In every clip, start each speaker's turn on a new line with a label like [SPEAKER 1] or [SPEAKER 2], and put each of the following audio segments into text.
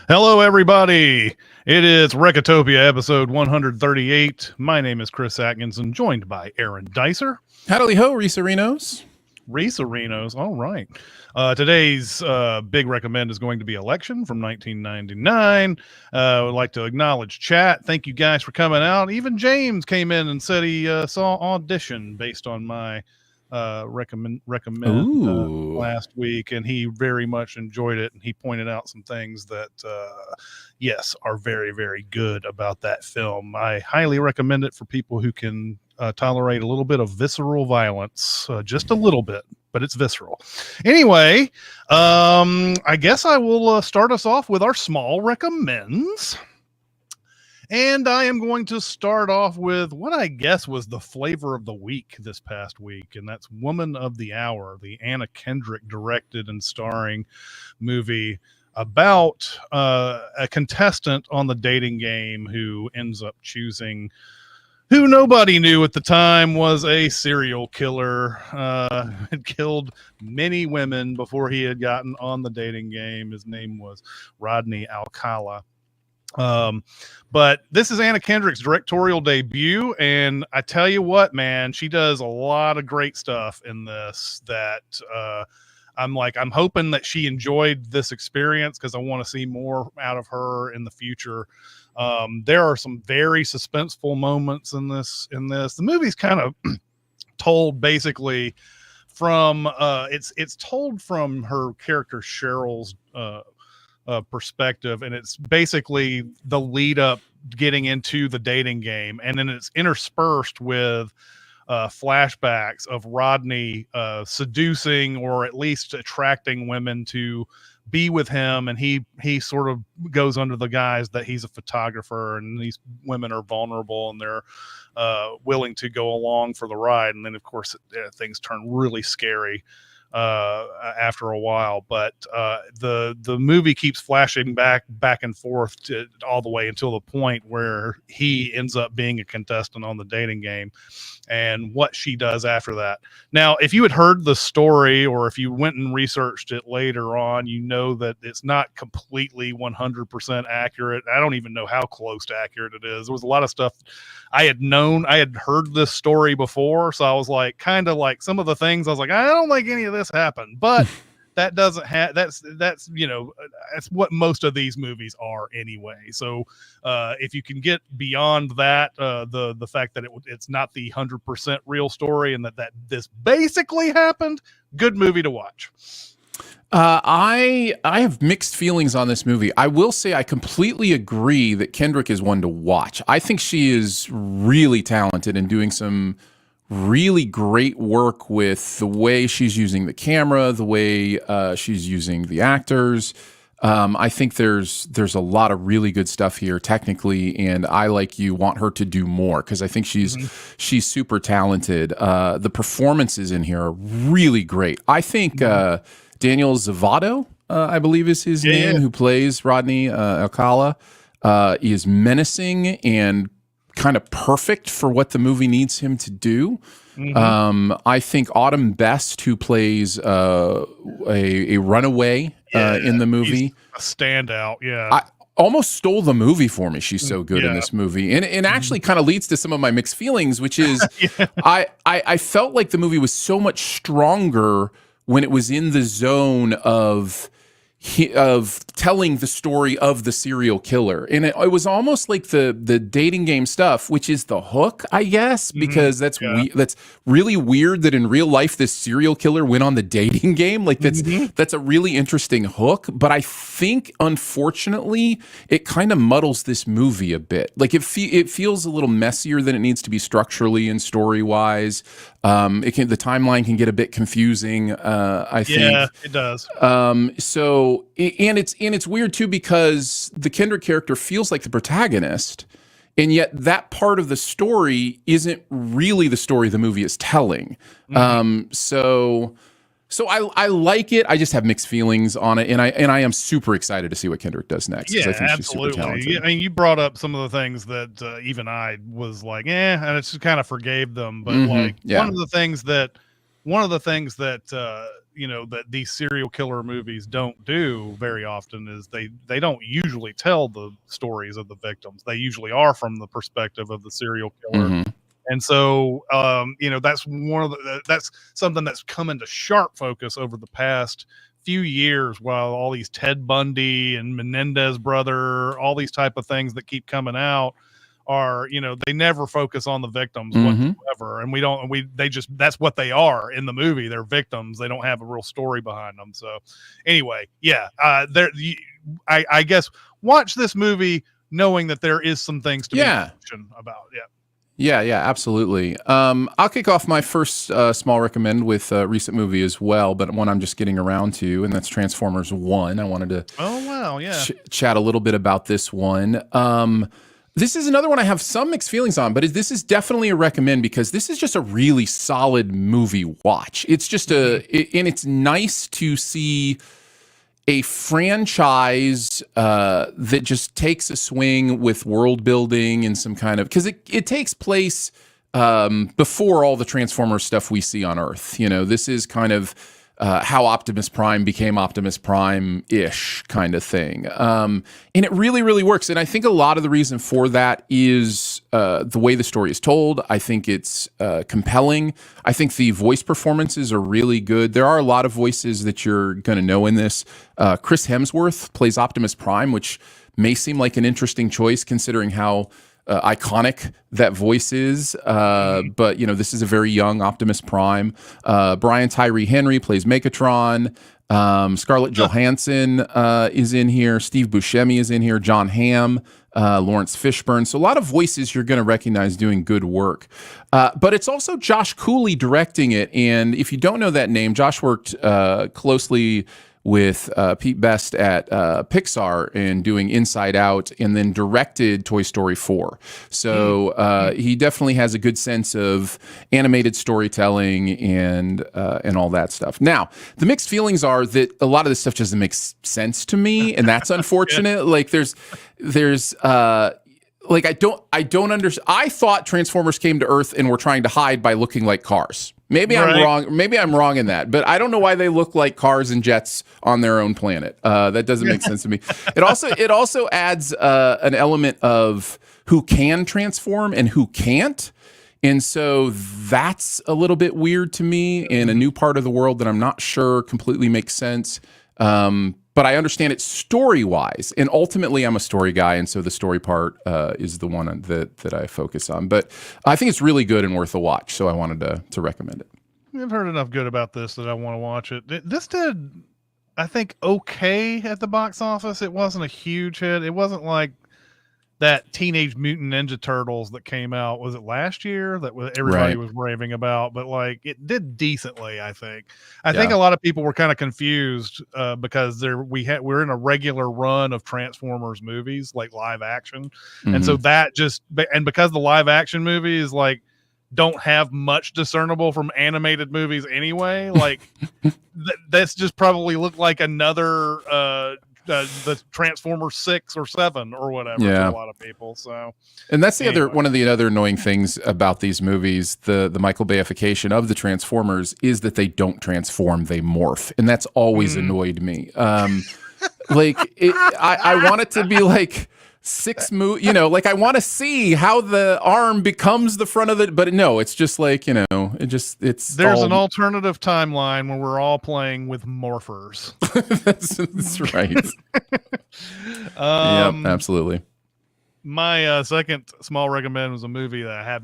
[SPEAKER 1] Hello, everybody. It is Recotopia, episode 138. My name is Chris Atkinson, joined by Aaron Dicer.
[SPEAKER 2] Howdy ho, Reese-Arenos.
[SPEAKER 1] Reese Arenos. All right. Today's big recommend is going to be Election from 1999. I would like to acknowledge chat. Thank you guys for coming out. Even James came in and said he saw Audition based on my recommend last week, and he very much enjoyed it, and he pointed out some things that yes are very, very good about that film. I highly recommend it for people who can tolerate a little bit of visceral violence, just a little bit, but it's visceral. Anyway, I guess I will start us off with our small recommends. And I am going to start off with what I guess was the flavor of the week this past week, and that's Woman of the Hour, the Anna Kendrick directed and starring movie about a contestant on the dating game who ends up choosing who nobody knew at the time was a serial killer, had killed many women before he had gotten on the dating game. His name was Rodney Alcala. But this is Anna Kendrick's directorial debut, and I tell you what, man, she does a lot of great stuff in this that I'm hoping that she enjoyed this experience, because I want to see more out of her in the future. There are some very suspenseful moments in this. The movie's kind of told basically from it's told from her character Cheryl's perspective, and it's basically the lead up getting into the dating game, and then it's interspersed with flashbacks of Rodney seducing or at least attracting women to be with him, and he sort of goes under the guise that he's a photographer, and these women are vulnerable and they're willing to go along for the ride, and then of course things turn really scary after a while. But the movie keeps flashing back and forth all the way until the point where he ends up being a contestant on the dating game, and what she does after that. Now, if you had heard the story, or if you went and researched it later on, you know that it's not completely 100% accurate. I don't even know how close to accurate it is. There was a lot of stuff I had heard this story before, so I was like, kind of like some of the things I was like, I don't think any of this happened, but that doesn't have that's that's what most of these movies are anyway. So if you can get beyond that, the fact that it's not the 100% real story, and that this basically happened, good movie to watch.
[SPEAKER 2] I have mixed feelings on this movie. I will say I completely agree that Kendrick is one to watch. I think she is really talented and doing some really great work with the way she's using the camera, the way she's using the actors. I think there's a lot of really good stuff here technically, and I, like you, want her to do more, because I think she's super talented. The performances in here are really great. I think Daniel Zavato, I believe is his name, who plays Rodney Alcala, is menacing and kind of perfect for what the movie needs him to do. I think Autumn Best, who plays a runaway in the movie,
[SPEAKER 1] a standout.
[SPEAKER 2] I almost stole the movie for me. She's so good in this movie, and actually kind of leads to some of my mixed feelings, which is I felt like the movie was so much stronger when it was in the zone of telling the story of the serial killer. And it was almost like the dating game stuff, which is the hook, I guess, because that's really weird that in real life this serial killer went on the dating game. Like that's a really interesting hook. But I think, unfortunately, it kind of muddles this movie a bit. Like it feels a little messier than it needs to be structurally and story-wise. The timeline can get a bit confusing, I think.
[SPEAKER 1] Yeah, it does.
[SPEAKER 2] It's weird too, because the Kendrick character feels like the protagonist, and yet that part of the story isn't really the story the movie is telling. So I like it. I just have mixed feelings on it, and I am super excited to see what Kendrick does next.
[SPEAKER 1] Yeah,
[SPEAKER 2] I think
[SPEAKER 1] absolutely.
[SPEAKER 2] She's super talented.
[SPEAKER 1] I mean, you brought up some of the things that even I was like, and I just kind of forgave them. But one of the things that that these serial killer movies don't do very often is they don't usually tell the stories of the victims. They usually are from the perspective of the serial killer.
[SPEAKER 2] Mm-hmm.
[SPEAKER 1] And so, that's that's something that's come into sharp focus over the past few years, while all these Ted Bundy and Menendez brother, all these type of things that keep coming out are, they never focus on the victims
[SPEAKER 2] Mm-hmm.
[SPEAKER 1] whatsoever. And they just, that's what they are in the movie. They're victims. They don't have a real story behind them. So anyway, yeah, I guess watch this movie knowing that there is some things to be mentioned about. Yeah.
[SPEAKER 2] Yeah, absolutely. I'll kick off my first small recommend with a recent movie as well, but one I'm just getting around to, and that's Transformers 1. I wanted to chat a little bit about this one. This is another one I have some mixed feelings on, but this is definitely a recommend because this is just a really solid movie watch. It's just and it's nice to see a franchise that just takes a swing with world building and some kind of, because it takes place before all the Transformers stuff we see on Earth. This is kind of how Optimus Prime became Optimus Prime-ish kind of thing. And it really, really works. And I think a lot of the reason for that is the way the story is told. I think it's compelling. I think the voice performances are really good. There are a lot of voices that you're going to know in this. Chris Hemsworth plays Optimus Prime, which may seem like an interesting choice considering how iconic that voice is, but this is a very young Optimus Prime. Brian Tyree Henry plays Megatron. Scarlett Johansson is in here. Steve Buscemi is in here. John Hamm, Lawrence Fishburne. So a lot of voices you're going to recognize doing good work. But it's also Josh Cooley directing it. And if you don't know that name, Josh worked closely with Pete Best at Pixar and doing Inside Out, and then directed Toy Story 4. So he definitely has a good sense of animated storytelling and all that stuff. Now, the mixed feelings are that a lot of this stuff doesn't make sense to me, and that's unfortunate. Like there's like I don't understand. I thought Transformers came to Earth and were trying to hide by looking like cars. Maybe I'm wrong. Maybe I'm wrong in that, but I don't know why they look like cars and jets on their own planet. That doesn't make sense to me. It also adds an element of who can transform and who can't, and so that's a little bit weird to me in a new part of the world that I'm not sure completely makes sense. But I understand it story-wise, and ultimately I'm a story guy, and so the story part is the one that I focus on. But I think it's really good and worth a watch, so I wanted to recommend it.
[SPEAKER 1] I've heard enough good about this that I want to watch it. This did, I think, okay at the box office. It wasn't a huge hit. It wasn't like that Teenage Mutant Ninja Turtles that came out, was it last year, that everybody was raving about, but like it did decently. I think a lot of people were kind of confused because we're in a regular run of Transformers movies, like live action. And so that because the live action movies like don't have much discernible from animated movies anyway, like that's just probably looked like another the Transformers 6 or 7 or whatever to a lot of people. So,
[SPEAKER 2] and that's one of the other annoying things about these movies, the Michael Bayification of the Transformers, is that they don't transform, they morph, and that's always annoyed me. Like I want it to be like like I want to see how the arm becomes the front of it, but no, it's just like, there's
[SPEAKER 1] an alternative timeline where we're all playing with morphers.
[SPEAKER 2] that's right. Yeah, absolutely.
[SPEAKER 1] My second small recommend was a movie that I had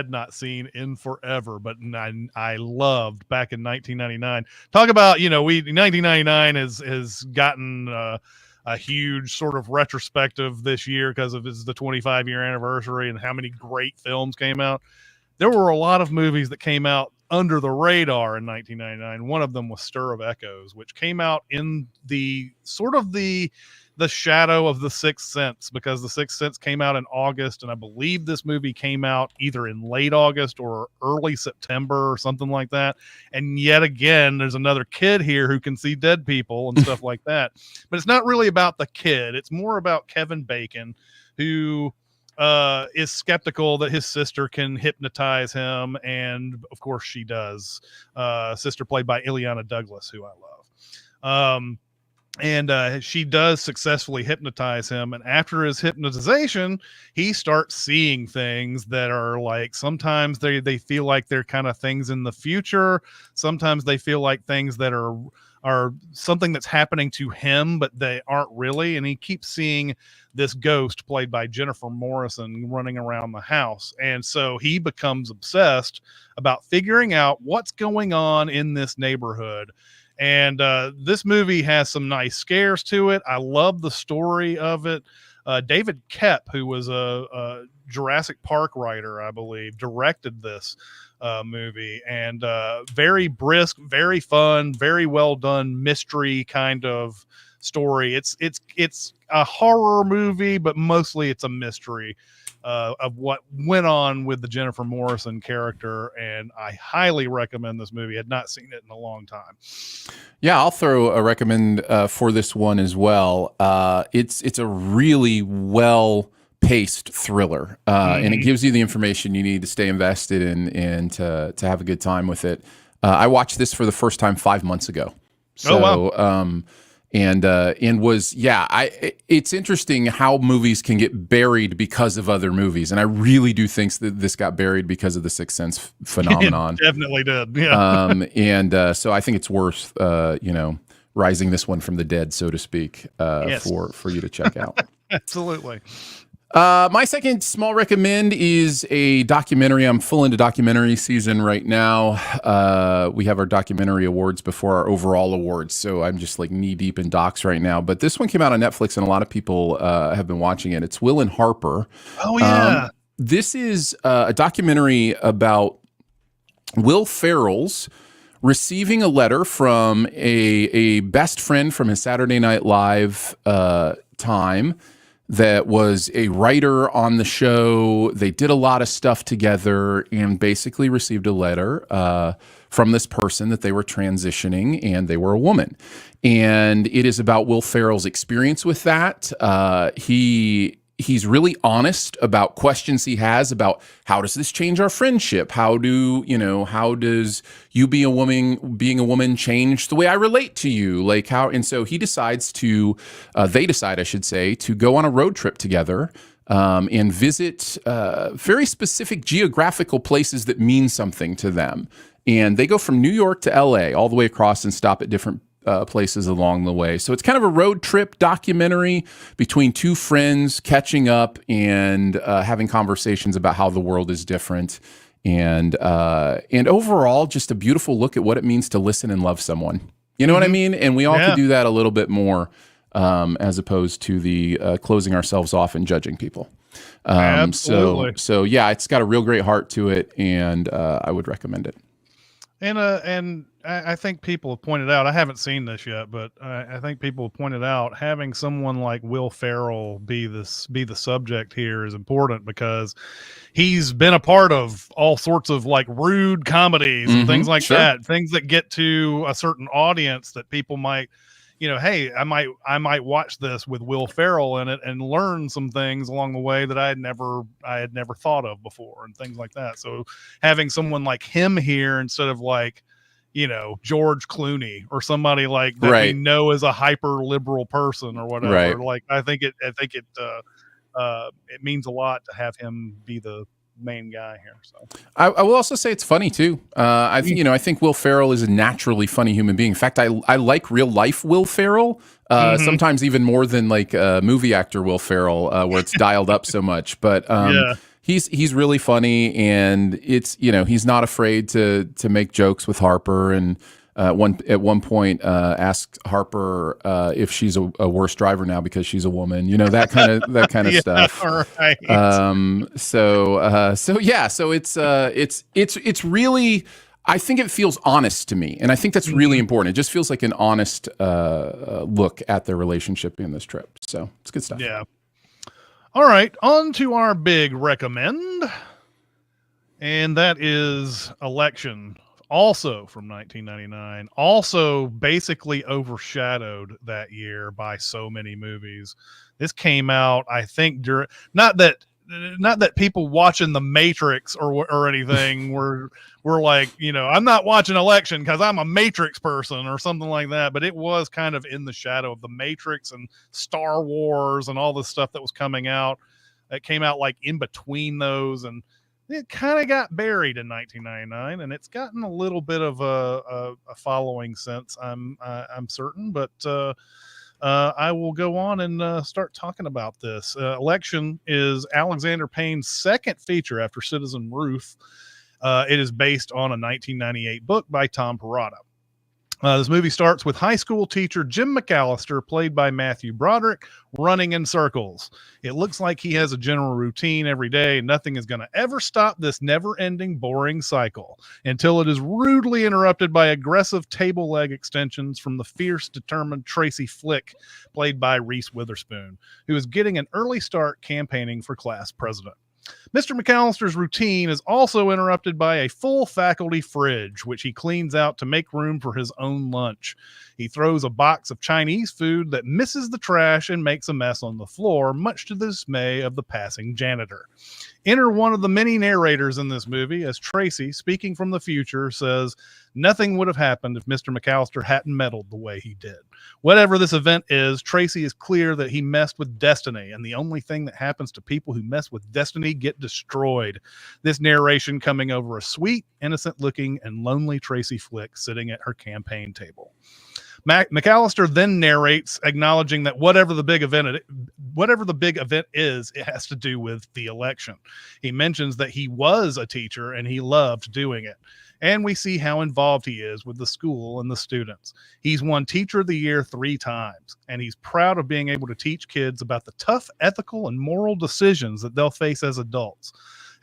[SPEAKER 1] not seen in forever, but I loved back in 1999. Talk about, 1999 has gotten a huge sort of retrospective this year because of the 25-year anniversary and how many great films came out. There were a lot of movies that came out under the radar in 1999. One of them was Stir of Echoes, which came out in the sort of the shadow of The Sixth Sense, because The Sixth Sense came out in August, and I believe this movie came out either in late August or early September or something like that. And yet again, there's another kid here who can see dead people and stuff like that. But it's not really about the kid. It's more about Kevin Bacon, who is skeptical that his sister can hypnotize him, and of course she does. Sister played by Ileana Douglas, who I love. And she does successfully hypnotize him, and after his hypnotization he starts seeing things that are like, sometimes they feel like they're kind of things in the future, sometimes they feel like things that are something that's happening to him but they aren't really, and he keeps seeing this ghost played by Jennifer Morrison running around the house, and so he becomes obsessed about figuring out what's going on in this neighborhood. And this movie has some nice scares to it. I love the story of it. David Koepp, who was a Jurassic Park writer, I believe, directed this movie. And very brisk, very fun, very well done mystery kind of story. It's a horror movie, but mostly it's a mystery of what went on with the Jennifer Morrison character, and I highly recommend this movie. I had not seen it in a long time.
[SPEAKER 2] Yeah, I'll throw a recommend for this one as well. It's a really well paced thriller, and it gives you the information you need to stay invested in and to have a good time with it. I watched this for the first time 5 months ago. So,
[SPEAKER 1] oh wow.
[SPEAKER 2] And was, it's interesting how movies can get buried because of other movies, and I really do think that this got buried because of the Sixth Sense phenomenon.
[SPEAKER 1] It definitely did. Yeah.
[SPEAKER 2] So I think it's worth rising this one from the dead, so to speak, for you to check out.
[SPEAKER 1] Absolutely.
[SPEAKER 2] My second small recommend is a documentary. I'm full into documentary season right now. We have our documentary awards before our overall awards, so I'm just like knee deep in docs right now. But this one came out on Netflix, and a lot of people have been watching it. It's Will and Harper.
[SPEAKER 1] Oh yeah.
[SPEAKER 2] This is a documentary about Will Ferrell's receiving a letter from a best friend from his Saturday Night Live time that was a writer on the show. They did a lot of stuff together and basically received a letter from this person that they were transitioning, and they were a woman. And it is about Will Ferrell's experience with that. He's really honest about questions he has about how does this change our friendship? How does you being a woman change the way I relate to you? Like how, and so he decides they decide, I should say, to go on a road trip together and visit very specific geographical places that mean something to them. And they go from New York to LA all the way across and stop at different places along the way. So it's kind of a road trip documentary between two friends catching up and having conversations about how the world is different. And overall, just a beautiful look at what it means to listen and love someone. You know what I mean? And we all could do that a little bit more as opposed to the closing ourselves off and judging people.
[SPEAKER 1] Absolutely.
[SPEAKER 2] So yeah, it's got a real great heart to it, and I would recommend it.
[SPEAKER 1] And I think people have pointed out, I haven't seen this yet, but I think people have pointed out having someone like Will Ferrell be the subject here is important, because he's been a part of all sorts of like rude comedies and things like that, things that get to a certain audience that people might, hey, I might watch this with Will Ferrell in it and learn some things along the way that I had never thought of before, and things like that. So having someone like him here instead of like, George Clooney or somebody like that we know as a hyper liberal person or whatever. Like I think it means a lot to have him be the main guy here. So
[SPEAKER 2] I will also say it's funny too. I think Will Ferrell is a naturally funny human being. In fact, I like real life Will Ferrell sometimes even more than like movie actor Will Ferrell, where it's dialed up so much. But he's really funny, and it's he's not afraid to make jokes with Harper, and at one point asked Harper if she's a worse driver now because she's a woman, that kind of stuff.
[SPEAKER 1] Right.
[SPEAKER 2] So it's really, I think it feels honest to me, and I think that's really important. It just feels like an honest look at their relationship in this trip. So it's good stuff.
[SPEAKER 1] Yeah. All right, on to our big recommend, and that is Election, also from 1999, also basically overshadowed that year by so many movies. This came out, I think, not that not that people watching the Matrix or anything were like, I'm not watching Election because I'm a Matrix person or something like that, but it was kind of in the shadow of the Matrix and Star Wars and all the stuff that was coming out. It came out like in between those, and it kind of got buried in 1999, and it's gotten a little bit of a following since, I'm certain, but I will go on and start talking about this. Election is Alexander Payne's second feature after Citizen Ruth. It is based on a 1998 book by Tom Perrotta. This movie starts with high school teacher Jim McAllister, played by Matthew Broderick, running in circles. It looks like he has a general routine every day, and nothing is going to ever stop this never-ending, boring cycle until it is rudely interrupted by aggressive table leg extensions from the fierce, determined Tracy Flick, played by Reese Witherspoon, who is getting an early start campaigning for class president. Mr. McAllister's routine is also interrupted by a full faculty fridge, which he cleans out to make room for his own lunch. He throws a box of Chinese food that misses the trash and makes a mess on the floor, much to the dismay of the passing janitor. Enter one of the many narrators in this movie, as Tracy, speaking from the future, says, "Nothing would have happened if Mr. McAllister hadn't meddled the way he did. Whatever this event is, Tracy is clear that he messed with destiny, and the only thing that happens to people who mess with destiny get destroyed." This narration coming over a sweet, innocent-looking, and lonely Tracy Flick sitting at her campaign table. McAllister then narrates, acknowledging that whatever the big event is, it has to do with the election. He mentions that he was a teacher and he loved doing it. And we see how involved he is with the school and the students. He's won Teacher of the Year 3 times, and he's proud of being able to teach kids about the tough ethical and moral decisions that they'll face as adults.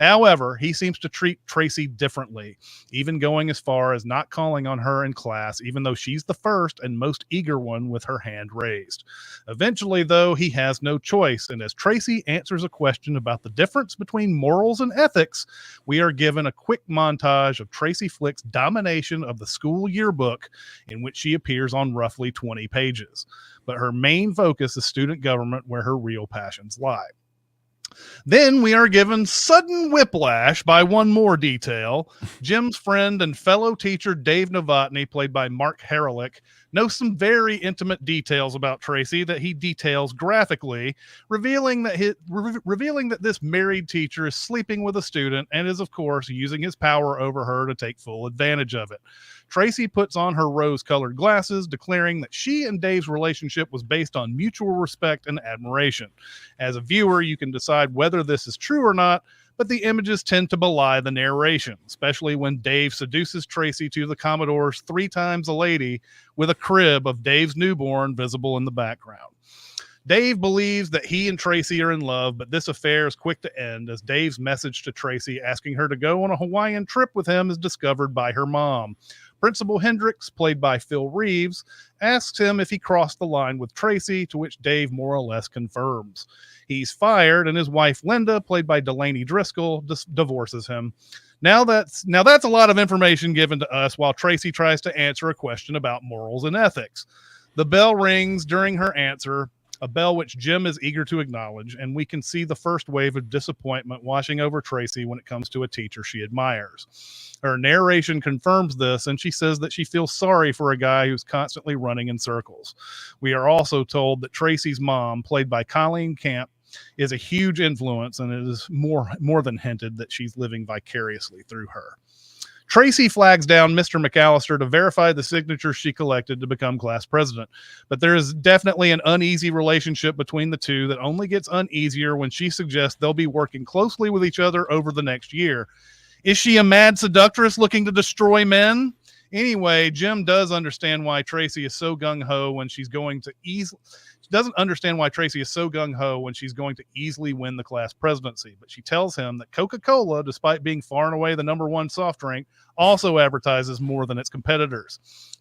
[SPEAKER 1] However, he seems to treat Tracy differently, even going as far as not calling on her in class, even though she's the first and most eager one with her hand raised. Eventually, though, he has no choice, and as Tracy answers a question about the difference between morals and ethics, we are given a quick montage of Tracy Flick's domination of the school yearbook, in which she appears on roughly 20 pages. But her main focus is student government, where her real passions lie. Then we are given sudden whiplash by one more detail. Jim's friend and fellow teacher Dave Novotny, played by Mark Haralick, knows some very intimate details about Tracy that he details graphically, revealing that this married teacher is sleeping with a student and is, of course, using his power over her to take full advantage of it. Tracy puts on her rose-colored glasses, declaring that she and Dave's relationship was based on mutual respect and admiration. As a viewer, you can decide whether this is true or not, but the images tend to belie the narration, especially when Dave seduces Tracy to the Commodore's 3 times a lady with a crib of Dave's newborn visible in the background. Dave believes that he and Tracy are in love, but this affair is quick to end as Dave's message to Tracy asking her to go on a Hawaiian trip with him is discovered by her mom. Principal Hendricks, played by Phil Reeves, asks him if he crossed the line with Tracy, to which Dave more or less confirms. He's fired, and his wife Linda, played by Delaney Driscoll, divorces him. Now that's a lot of information given to us while Tracy tries to answer a question about morals and ethics. The bell rings during her answer, a bell which Jim is eager to acknowledge, and we can see the first wave of disappointment washing over Tracy when it comes to a teacher she admires. Her narration confirms this, and she says that she feels sorry for a guy who's constantly running in circles. We are also told that Tracy's mom, played by Colleen Camp, is a huge influence, and it is more than hinted that she's living vicariously through her. Tracy flags down Mr. McAllister to verify the signatures she collected to become class president, but there is definitely an uneasy relationship between the two that only gets uneasier when she suggests they'll be working closely with each other over the next year. Is she a mad seductress looking to destroy men? Anyway, Jim does understand why Tracy is so gung-ho when she's going to easily... She doesn't understand why Tracy is so gung-ho when she's going to easily win the class presidency, but she tells him that Coca-Cola, despite being far and away the #1 soft drink, also advertises more than its competitors.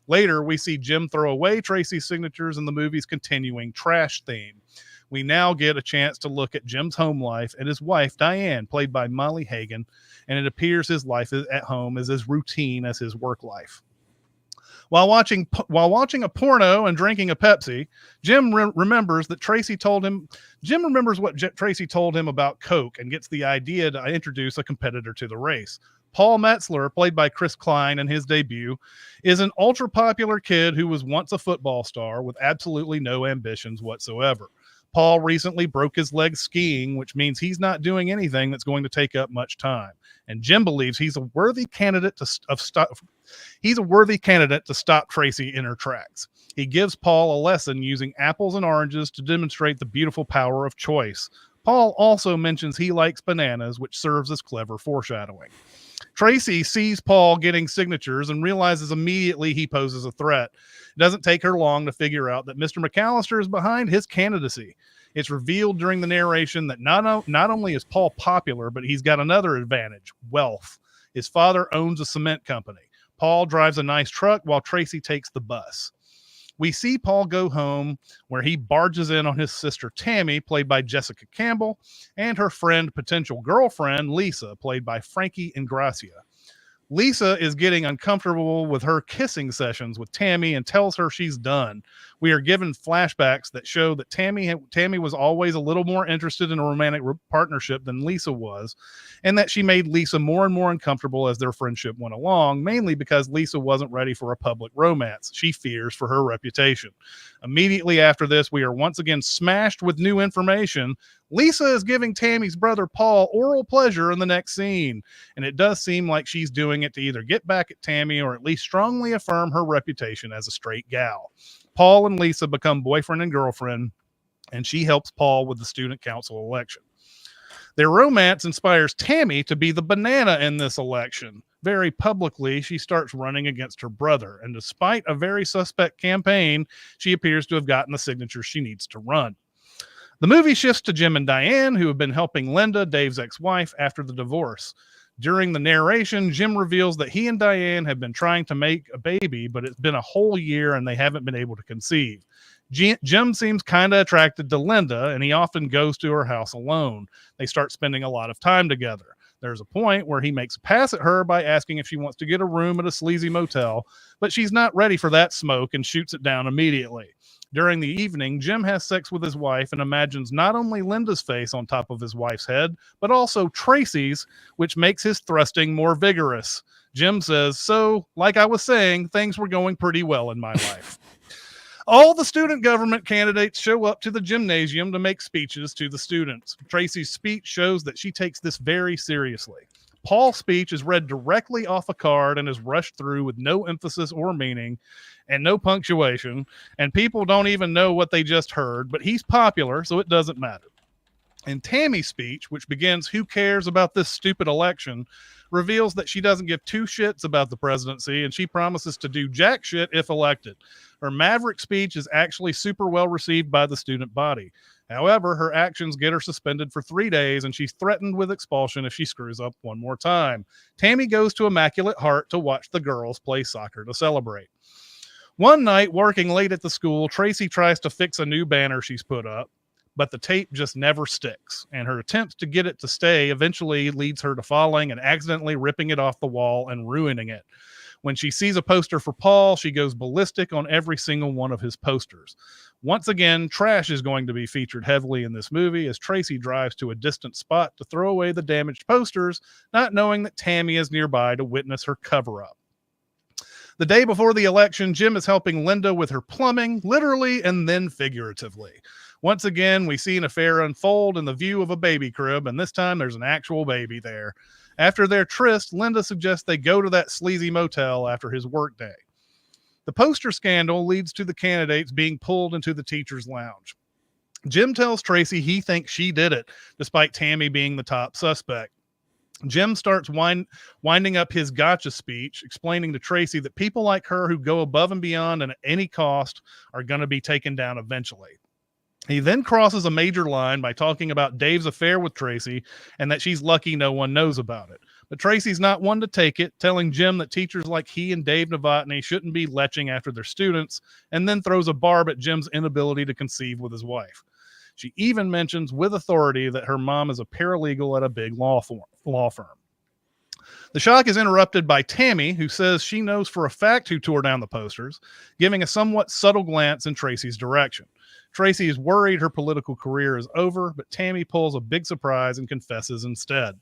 [SPEAKER 1] Later, we see Jim throw away Tracy's signatures in the movie's continuing trash theme. We now get a chance to look at Jim's home life and his wife, Diane, played by Molly Hagan, and it appears his life at home is as routine as his work life. While watching a porno and drinking a Pepsi, remembers that Tracy told him. Jim remembers what Tracy told him about Coke and gets the idea to introduce a competitor to the race. Paul Metzler, played by Chris Klein in his debut, is an ultra popular kid who was once a football star with absolutely no ambitions whatsoever. Paul recently broke his leg skiing, which means he's not doing anything that's going to take up much time. And Jim believes he's a worthy candidate to stop Tracy in her tracks. He gives Paul a lesson using apples and oranges to demonstrate the beautiful power of choice. Paul also mentions he likes bananas, which serves as clever foreshadowing. Tracy sees Paul getting signatures and realizes immediately he poses a threat. It doesn't take her long to figure out that Mr. McAllister is behind his candidacy. It's revealed during the narration that not only is Paul popular, but he's got another advantage: wealth. His father owns a cement company. Paul drives a nice truck while Tracy takes the bus. We see Paul go home, where he barges in on his sister Tammy, played by Jessica Campbell, and her potential girlfriend, Lisa, played by Frankie Ingracia. Lisa is getting uncomfortable with her kissing sessions with Tammy and tells her she's done. We are given flashbacks that show that Tammy was always a little more interested in a romantic partnership than Lisa was, and that she made Lisa more and more uncomfortable as their friendship went along, mainly because Lisa wasn't ready for a public romance. She fears for her reputation. Immediately after this, we are once again smashed with new information. Lisa is giving Tammy's brother Paul oral pleasure in the next scene, and it does seem like she's doing it to either get back at Tammy or at least strongly affirm her reputation as a straight gal. Paul and Lisa become boyfriend and girlfriend, and she helps Paul with the student council election. Their romance inspires Tammy to be the banana in this election. Very publicly, she starts running against her brother, and despite a very suspect campaign, she appears to have gotten the signatures she needs to run. The movie shifts to Jim and Diane, who have been helping Linda, Dave's ex-wife, after the divorce. During the narration, Jim reveals that he and Diane have been trying to make a baby, but it's been a whole year and they haven't been able to conceive. Jim seems kind of attracted to Linda, and he often goes to her house alone. They start spending a lot of time together. There's a point where he makes a pass at her by asking if she wants to get a room at a sleazy motel, but she's not ready for that smoke and shoots it down immediately. During the evening, Jim has sex with his wife and imagines not only Linda's face on top of his wife's head, but also Tracy's, which makes his thrusting more vigorous. Jim says, "So, like I was saying, things were going pretty well in my life." All the student government candidates show up to the gymnasium to make speeches to the students. Tracy's speech shows that she takes this very seriously. Paul's speech is read directly off a card and is rushed through with no emphasis or meaning and no punctuation, and people don't even know what they just heard, but he's popular, so it doesn't matter. And Tammy's speech, which begins, "Who cares about this stupid election?" reveals that she doesn't give two shits about the presidency, and she promises to do jack shit if elected. Her maverick speech is actually super well received by the student body. However, her actions get her suspended for 3 days, and she's threatened with expulsion if she screws up one more time. Tammy goes to Immaculate Heart to watch the girls play soccer to celebrate. One night, working late at the school, Tracy tries to fix a new banner she's put up, but the tape just never sticks, and her attempts to get it to stay eventually leads her to falling and accidentally ripping it off the wall and ruining it. When she sees a poster for Paul, she goes ballistic on every single one of his posters. Once again, trash is going to be featured heavily in this movie as Tracy drives to a distant spot to throw away the damaged posters, not knowing that Tammy is nearby to witness her cover-up. The day before the election, Jim is helping Linda with her plumbing, literally and then figuratively. Once again, we see an affair unfold in the view of a baby crib, and this time there's an actual baby there. After their tryst, Linda suggests they go to that sleazy motel after his workday. The poster scandal leads to the candidates being pulled into the teacher's lounge. Jim tells Tracy he thinks she did it, despite Tammy being the top suspect. Jim starts winding up his gotcha speech, explaining to Tracy that people like her who go above and beyond and at any cost are going to be taken down eventually. He then crosses a major line by talking about Dave's affair with Tracy and that she's lucky no one knows about it. But Tracy's not one to take it, telling Jim that teachers like he and Dave Novotny shouldn't be leching after their students, and then throws a barb at Jim's inability to conceive with his wife. She even mentions with authority that her mom is a paralegal at a big law firm. The shock is interrupted by Tammy, who says she knows for a fact who tore down the posters, giving a somewhat subtle glance in Tracy's direction. Tracy is worried her political career is over, but Tammy pulls a big surprise and confesses instead.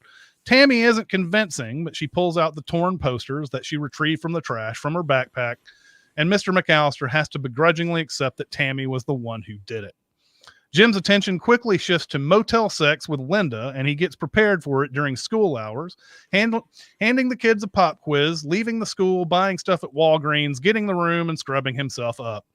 [SPEAKER 1] Tammy isn't convincing, but she pulls out the torn posters that she retrieved from the trash from her backpack, and Mr. McAllister has to begrudgingly accept that Tammy was the one who did it. Jim's attention quickly shifts to motel sex with Linda, and he gets prepared for it during school hours, handing the kids a pop quiz, leaving the school, buying stuff at Walgreens, getting the room, and scrubbing himself up.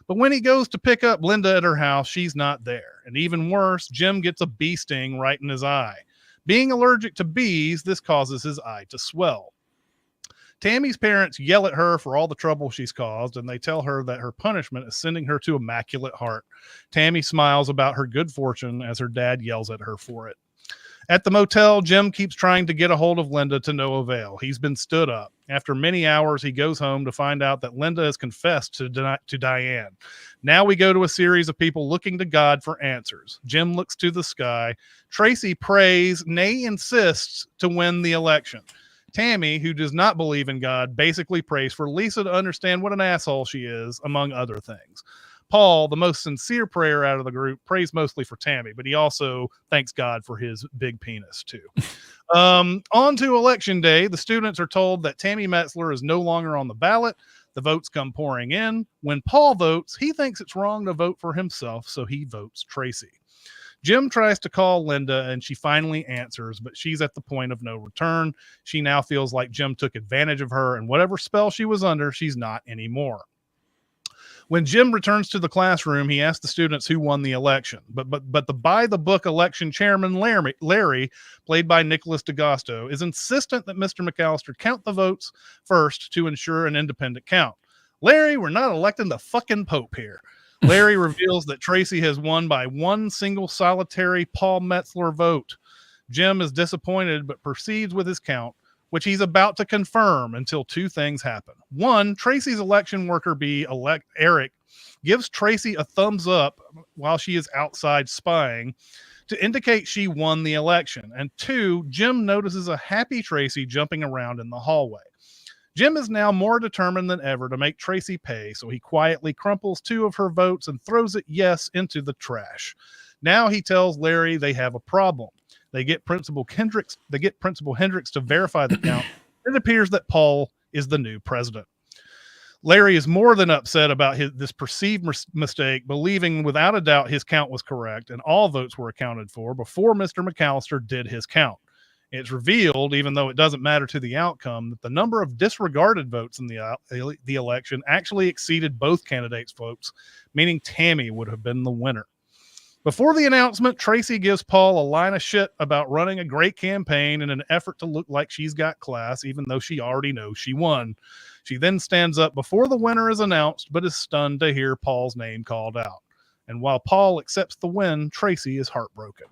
[SPEAKER 1] But when he goes to pick up Linda at her house, she's not there. And even worse, Jim gets a bee sting right in his eye. Being allergic to bees, this causes his eye to swell. Tammy's parents yell at her for all the trouble she's caused, and they tell her that her punishment is sending her to Immaculate Heart. Tammy smiles about her good fortune as her dad yells at her for it. At the motel, Jim keeps trying to get a hold of Linda to no avail. He's been stood up. After many hours, he goes home to find out that Linda has confessed to Diane. Now we go to a series of people looking to God for answers. Jim looks to the sky. Tracy prays, nay insists, to win the election. Tammy, who does not believe in God, basically prays for Lisa to understand what an asshole she is, among other things. Paul, the most sincere prayer out of the group, prays mostly for Tammy, but he also thanks God for his big penis, too. On to election day, the students are told that Tammy Metzler is no longer on the ballot. The votes come pouring in. When Paul votes, he thinks it's wrong to vote for himself, so he votes Tracy. Jim tries to call Linda, and she finally answers, but she's at the point of no return. She now feels like Jim took advantage of her, and whatever spell she was under, she's not anymore. When Jim returns to the classroom, he asks the students who won the election. But the by-the-book election chairman, Larry, played by Nicholas DeGasto, is insistent that Mr. McAllister count the votes first to ensure an independent count. Larry, we're not electing the fucking Pope here. Larry reveals that Tracy has won by one single solitary Paul Metzler vote. Jim is disappointed but proceeds with his count, which he's about to confirm until two things happen. One, Tracy's election worker bee, Eric, gives Tracy a thumbs up while she is outside spying to indicate she won the election. And two, Jim notices a happy Tracy jumping around in the hallway. Jim is now more determined than ever to make Tracy pay, so he quietly crumples two of her votes and throws it yes into the trash. Now he tells Larry they have a problem. They get Principal Hendricks to verify the count. It appears that Paul is the new president. Larry is more than upset about this perceived mistake, believing without a doubt his count was correct and all votes were accounted for before Mr. McAllister did his count. It's revealed, even though it doesn't matter to the outcome, that the number of disregarded votes in the election actually exceeded both candidates' votes, meaning Tammy would have been the winner. Before the announcement, Tracy gives Paul a line of shit about running a great campaign in an effort to look like she's got class, even though she already knows she won. She then stands up before the winner is announced, but is stunned to hear Paul's name called out. And while Paul accepts the win, Tracy is heartbroken.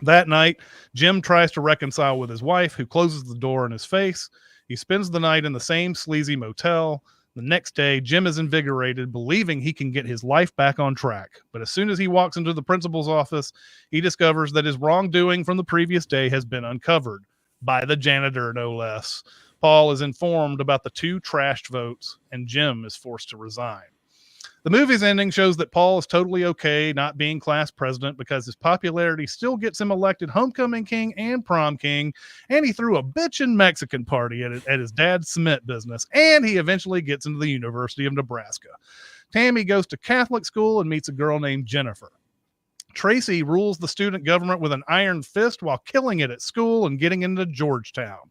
[SPEAKER 1] That night, Jim tries to reconcile with his wife, who closes the door in his face. He spends the night in the same sleazy motel. The next day, Jim is invigorated, believing he can get his life back on track. But as soon as he walks into the principal's office, he discovers that his wrongdoing from the previous day has been uncovered, by the janitor, no less. Paul is informed about the two trashed votes, and Jim is forced to resign. The movie's ending shows that Paul is totally okay not being class president because his popularity still gets him elected homecoming king and prom king, and he threw a bitchin' Mexican party at his dad's cement business, and he eventually gets into the University of Nebraska. Tammy goes to Catholic school and meets a girl named Jennifer. Tracy rules the student government with an iron fist while killing it at school and getting into Georgetown.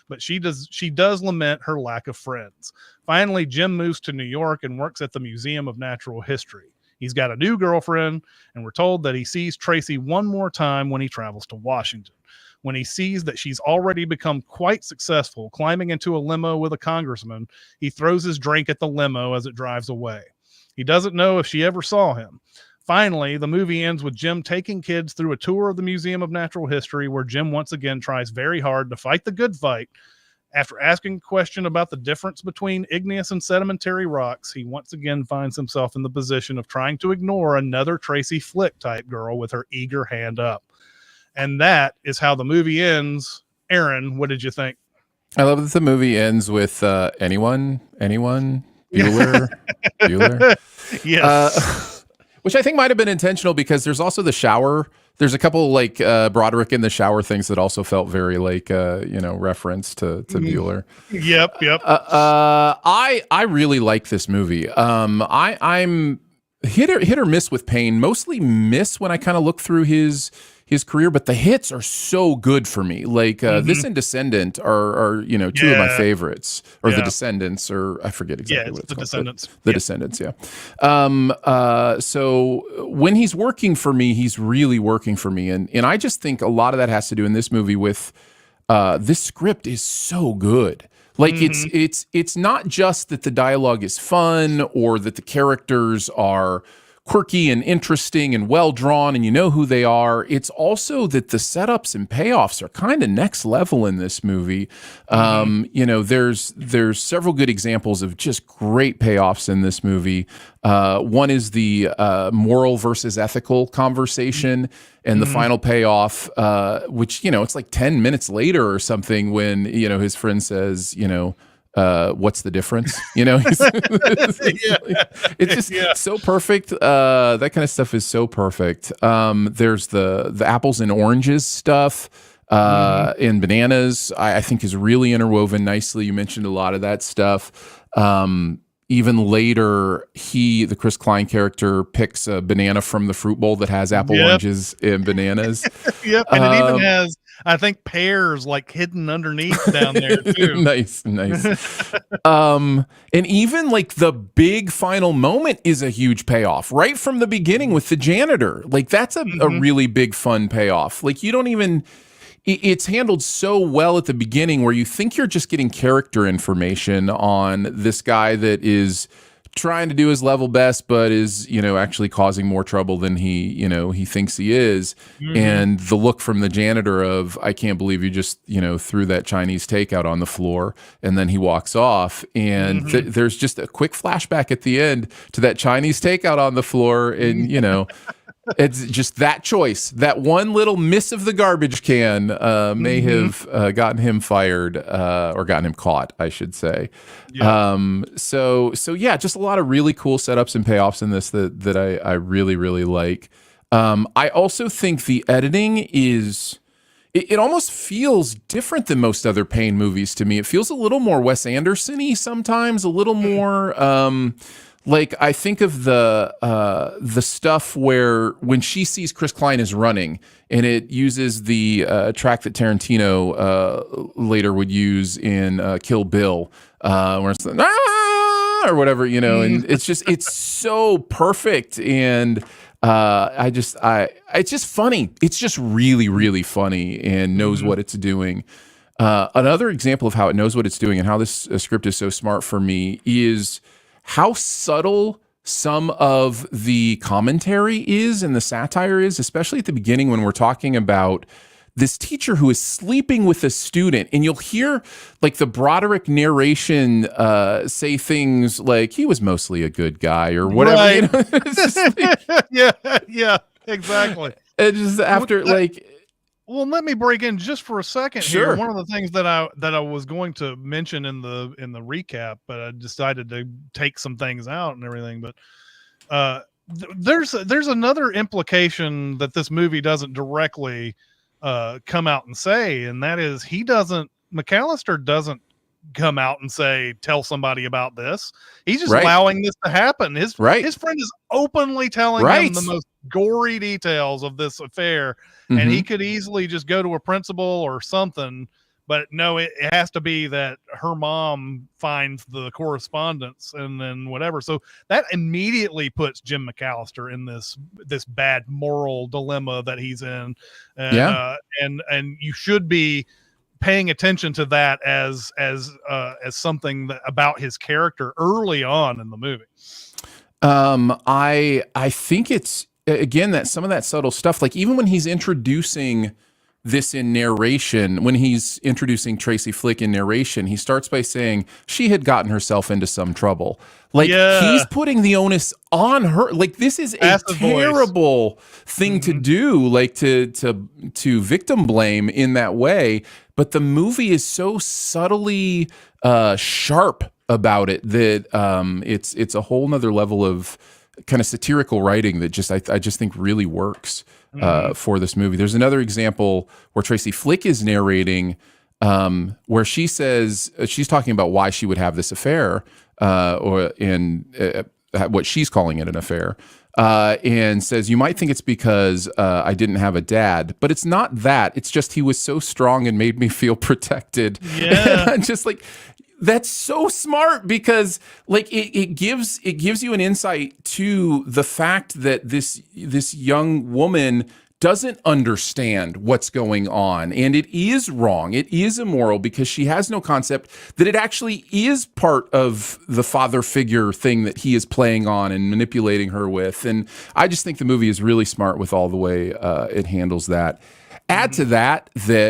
[SPEAKER 1] But she does lament her lack of friends. Finally, Jim moves to New York and works at the Museum of Natural History. He's got a new girlfriend, and we're told that he sees Tracy one more time when he travels to Washington. When he sees that she's already become quite successful, climbing into a limo with a congressman, he throws his drink at the limo as it drives away. He doesn't know if she ever saw him. Finally, the movie ends with Jim taking kids through a tour of the Museum of Natural History, where Jim once again tries very hard to fight the good fight. After asking a question about the difference between igneous and sedimentary rocks, he once again finds himself in the position of trying to ignore another Tracy Flick type girl with her eager hand up. And that is how the movie ends. Aaron, what did you think?
[SPEAKER 2] I love that the movie ends with anyone, Bueller, Bueller.
[SPEAKER 1] Yes.
[SPEAKER 2] Which I think might have been intentional because there's also the shower. There's a couple like Broderick in the shower things that also felt very like reference to Bueller.
[SPEAKER 1] Yep.
[SPEAKER 2] I really like this movie. I'm hit or miss with Payne. Mostly miss when I kind of look through his career, but the hits are so good for me. Like this and Descendant are two of my favorites, or The Descendants, or I forget exactly what it's
[SPEAKER 1] the
[SPEAKER 2] called.
[SPEAKER 1] Descendants.
[SPEAKER 2] The Descendants, yeah. So when he's working for me, he's really working for me, and I just think a lot of that has to do in this movie with this script is so good. Like it's not just that the dialogue is fun or that the characters are quirky and interesting and well drawn and you know who they are. It's also that the setups and payoffs are kind of next level in this movie. There's several good examples of just great payoffs in this movie. One is the moral versus ethical conversation, and the final payoff, which it's like 10 minutes later or something, when his friend says, what's the difference? It's just so perfect. That kind of stuff is so perfect. There's the apples and oranges stuff, and bananas, I think is really interwoven nicely. You mentioned a lot of that stuff. Even later, the Chris Klein character picks a banana from the fruit bowl that has apple, oranges, and bananas.
[SPEAKER 1] Yep, and it even has, I think, pears like hidden underneath down there too.
[SPEAKER 2] Nice. And even like the big final moment is a huge payoff right from the beginning with the janitor. Like that's a really big fun payoff. Like you don't even. It's handled so well at the beginning where you think you're just getting character information on this guy that is trying to do his level best, but is, actually causing more trouble than he thinks he is. And the look from the janitor of, I can't believe you just, threw that Chinese takeout on the floor. And then he walks off. And there's just a quick flashback at the end to that Chinese takeout on the floor. And, it's just that choice, that one little miss of the garbage can may have gotten him fired or gotten him caught, I should say. Yeah. So yeah, just a lot of really cool setups and payoffs in this that I really, really like. I also think the editing is, it almost feels different than most other Payne movies to me. It feels a little more Wes Anderson-y sometimes, a little more... like I think of the stuff where when she sees Chris Klein is running, and it uses the track that Tarantino later would use in Kill Bill, where it's like, or whatever, and it's so perfect, and it's just funny. It's just really, really funny and knows what it's doing. Another example of how it knows what it's doing and how this script is so smart for me is how subtle some of the commentary is and the satire is, especially at the beginning when we're talking about this teacher who is sleeping with a student, and you'll hear like the Broderick narration say things like he was mostly a good guy or whatever.
[SPEAKER 1] Right. Yeah, exactly.
[SPEAKER 2] And just after
[SPEAKER 1] well, let me break in just for a second
[SPEAKER 2] Sure.
[SPEAKER 1] here. One of the things that I was going to mention in the recap, but I decided to take some things out and everything. But there's another implication that this movie doesn't directly come out and say, and that is McAllister doesn't come out and say, tell somebody about this. He's just allowing this to happen. His friend is openly telling him the most gory details of this affair, and he could easily just go to a principal or something, but no, it has to be that her mom finds the correspondence and then whatever. So that immediately puts Jim McAllister in this bad moral dilemma that he's in, and and you should be paying attention to that as something about his character early on in the movie.
[SPEAKER 2] I think it's, again, that some of that subtle stuff, like even when he's introducing this in narration. When he's introducing Tracy Flick in narration, he starts by saying she had gotten herself into some trouble. Like, he's putting the onus on her. Like, this is a terrible thing to do, like to victim blame in that way. But the movie is so subtly sharp about it that it's a whole nother level of kind of satirical writing that just I just think really works for this movie. There's another example where Tracy Flick is narrating, where she says she's talking about why she would have this affair, or what she's calling it an affair, and says, you might think it's because I didn't have a dad, but it's not that. It's just he was so strong and made me feel protected. Yeah, just like. That's so smart, because like it gives you an insight to the fact that this young woman doesn't understand what's going on, and it is wrong. It is immoral because she has no concept that it actually is part of the father figure thing that he is playing on and manipulating her with. And I just think the movie is really smart with all the way it handles that. Add to that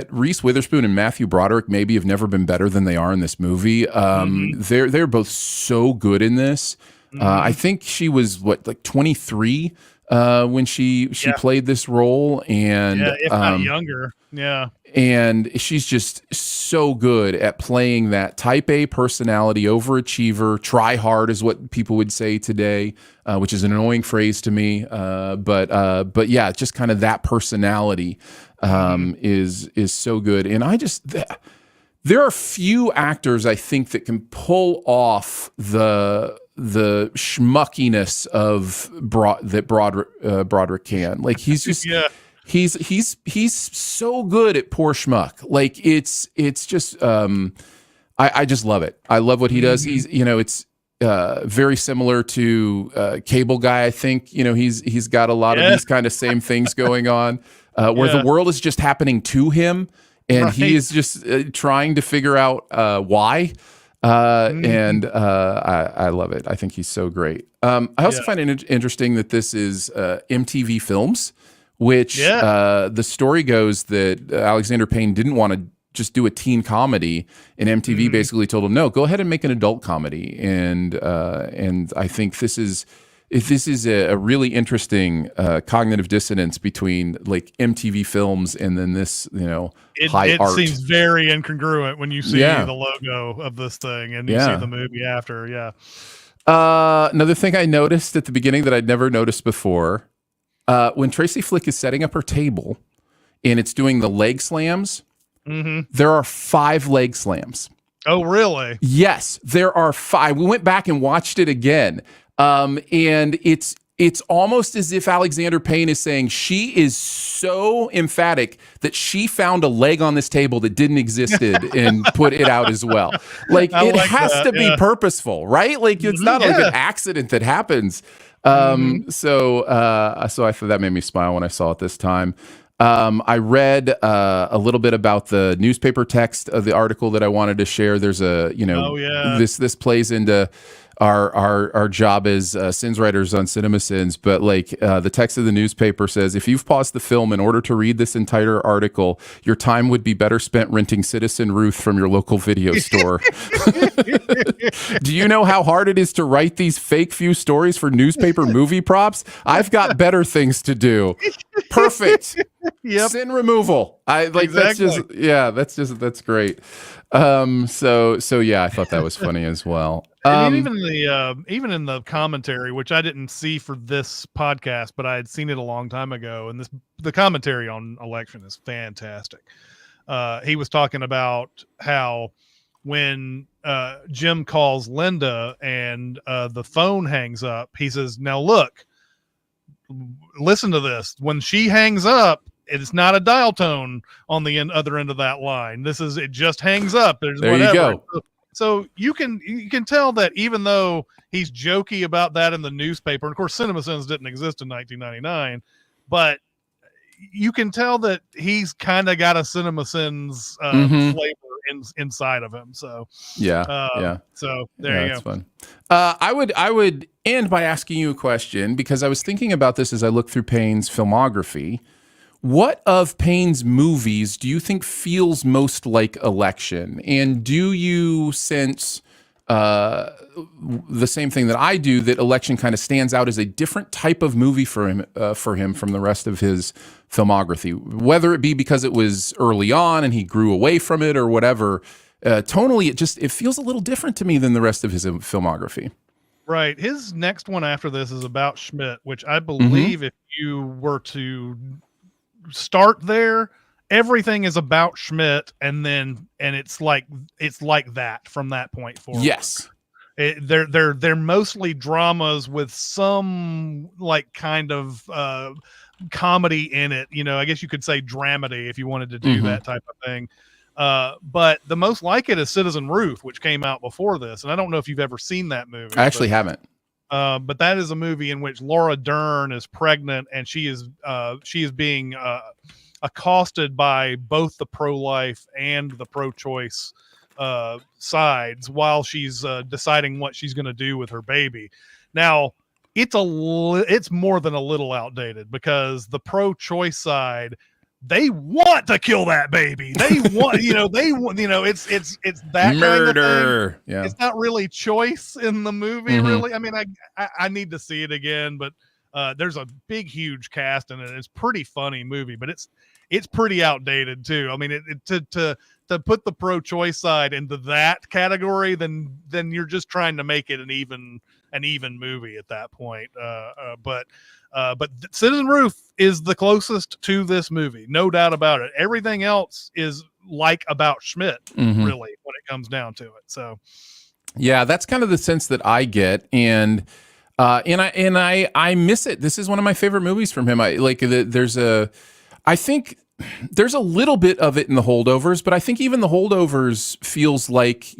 [SPEAKER 2] Reese Witherspoon and Matthew Broderick maybe have never been better than they are in this movie. They're both so good in this. I think she was like 23 when she played this role, and
[SPEAKER 1] if not younger. Yeah.
[SPEAKER 2] And she's just so good at playing that type A personality, overachiever, try hard is what people would say today, which is an annoying phrase to me. But yeah, just kind of that personality is so good. And there are few actors I think that can pull off the schmuckiness of that Broderick can. Like, he's just he's so good at poor schmuck. Like, it's just I just love it. I love what he does. He's it's very similar to Cable Guy. I think he's got a lot of these kind of same things going on, where the world is just happening to him, and he is just trying to figure out why. And I love it. I think he's so great. I also find it interesting that this is MTV Films, which the story goes that Alexander Payne didn't want to just do a teen comedy, and MTV basically told him, no, go ahead and make an adult comedy. And I think this is a really interesting cognitive dissonance between like MTV Films and then this, high art.
[SPEAKER 1] It seems very incongruent when you see the logo of this thing and you see the movie after. Yeah.
[SPEAKER 2] Another thing I noticed at the beginning that I'd never noticed before, when Tracy Flick is setting up her table and it's doing the leg slams, there are 5 leg slams.
[SPEAKER 1] Oh, really?
[SPEAKER 2] Yes, there are 5. We went back and watched it again. And it's almost as if Alexander Payne is saying she is so emphatic that she found a leg on this table that didn't exist and put it out as well. Like, it has to be purposeful, right? Like, it's not like an accident that happens. So I thought that made me smile when I saw it this time. I read a little bit about the newspaper text of the article that I wanted to share. There's this plays into our job as sins writers on Cinema Sins, but like the text of the newspaper says, if you've paused the film in order to read this entire article, your time would be better spent renting Citizen Ruth from your local video store. Do you know how hard it is to write these fake few stories for newspaper movie props? I've got better things to do. Perfect. Yep. Sin removal. That's great. So yeah, I thought that was funny as well.
[SPEAKER 1] And even in the commentary, which I didn't see for this podcast, but I had seen it a long time ago, and the commentary on Election is fantastic. He was talking about how when Jim calls Linda and the phone hangs up, he says, "Now look, listen to this. When she hangs up, it's not a dial tone on the other end of that line. It just hangs up. There whatever. You go. So you can tell that even though he's jokey about that in the newspaper, and of course Cinema Sins didn't exist in 1999, but you can tell that he's kind of got a Cinema Sins flavor inside of him. So yeah. So there you go. Fun.
[SPEAKER 2] I would end by asking you a question, because I was thinking about this as I looked through Payne's filmography. What of Payne's movies do you think feels most like Election? And do you sense uh, the same thing that I do, that Election kind of stands out as a different type of movie for him from the rest of his filmography, whether it be because it was early on and he grew away from it or whatever? Tonally, it feels a little different to me than the rest of his filmography.
[SPEAKER 1] Right. His next one after this is about Schmidt, which I
[SPEAKER 2] Mm-hmm.
[SPEAKER 1] believe if you were to start there, everything is about Schmidt, and it's like that from that point forward.
[SPEAKER 2] Yes.
[SPEAKER 1] They're mostly dramas with some like kind of comedy in it. You know, I guess you could say dramedy if you wanted to do that type of thing. But the most like it is Citizen Ruth, which came out before this, and I don't know if you've ever seen that movie.
[SPEAKER 2] I actually haven't.
[SPEAKER 1] But that is a movie in which Laura Dern is pregnant, and she is being accosted by both the pro-life and the pro-choice sides while she's deciding what she's going to do with her baby. Now, it's more than a little outdated, because the pro-choice side, they want to kill that baby. They want, it's that
[SPEAKER 2] murder.
[SPEAKER 1] kind of thing.
[SPEAKER 2] Yeah.
[SPEAKER 1] It's not really choice in the movie, really. I mean, I need to see it again, but there's a big, huge cast in it. It's a pretty funny movie, but it's pretty outdated too. I mean, to put the pro-choice side into that category, then you're just trying to make it an even movie at that point. But Citizen Ruth is the closest to this movie, no doubt about it. Everything else is like about Schmidt, really, when it comes down to it. So,
[SPEAKER 2] yeah, that's kind of the sense that I get, and I miss it. This is one of my favorite movies from him. I think there's a little bit of it in The Holdovers, but I think even The Holdovers feels like,